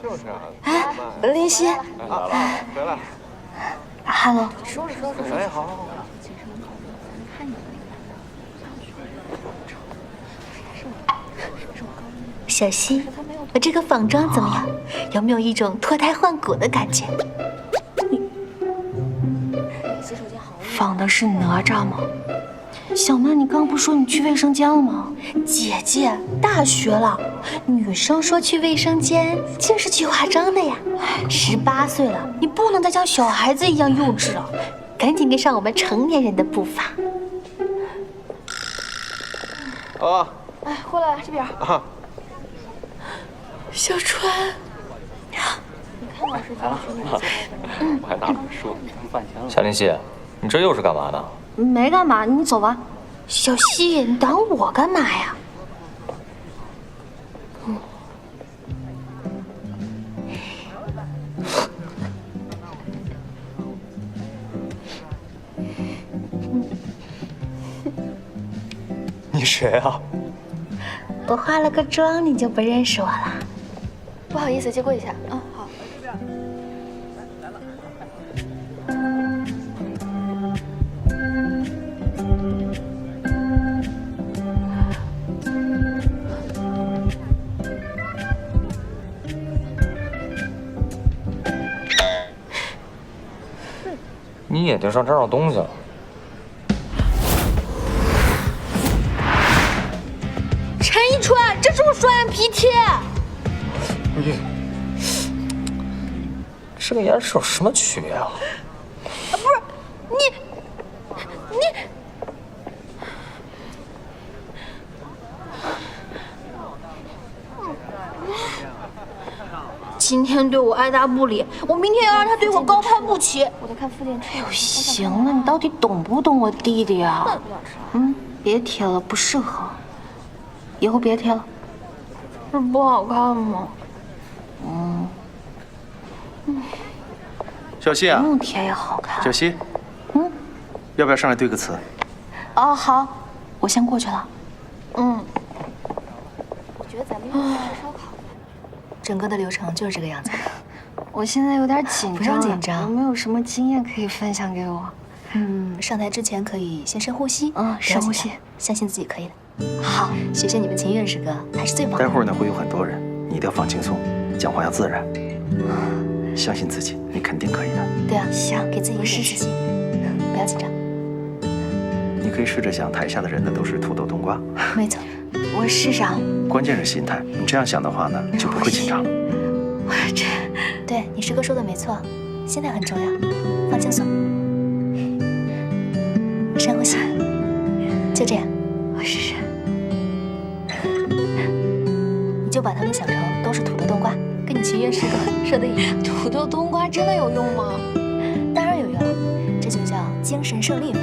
就是啊。哎，林夕。来了，回来。Hello。哎，好。小溪，我这个仿妆怎么样？有没有一种脱胎换骨的感觉？仿的是哪吒吗？小曼，你刚刚不是说你去卫生间了吗？姐姐，大学了，女生说去卫生间竟是去化妆的呀。18岁了，你不能再像小孩子一样幼稚了，赶紧跟上我们成年人的步伐。啊！哎，过来这边。啊！小川，你看老师怎么说你做的？我还拿着书。夏林希，你这又是干嘛呢？没干嘛，你走吧。小溪，你挡我干嘛呀？你谁啊？我化了个妆，你就不认识我了？不好意思，借过一下。嗯，好。你眼睛上沾上东西了。陈一川，这是我双眼皮贴。你这个颜色有什么区别啊？不是你。今天对我爱答不理，我明天要让他对我高攀不起。我在看复电车。哎呦，行了，你到底懂不懂我弟弟啊？别贴了，不适合，以后别贴了。这不好看吗？小溪啊，不用贴也好看。小溪，要不要上来对个词？哦，好，我先过去了。我觉得咱们应该吃烧烤。整个的流程就是这个样子。我现在有点紧张，不用紧张，有没有什么经验可以分享给我？上台之前可以先深呼吸。深呼吸，相信自己可以的。好，学学你们秦院士哥，他是最棒的。待会儿呢会有很多人，你一定要放轻松，讲话要自然，相信自己，你肯定可以的。对啊，行，给自己一点自信，不要紧张。你可以试着想，台下的人呢都是土豆冬瓜。没错，我试试。关键是心态，你这样想的话呢，就不会紧张了。对你师哥说的没错，心态很重要，放轻松，深呼吸，就这样。我试试。你就把他们想成都是土豆冬瓜，跟你秦院士哥说的一样。土豆冬瓜真的有用吗？当然有用，这就叫精神胜利法。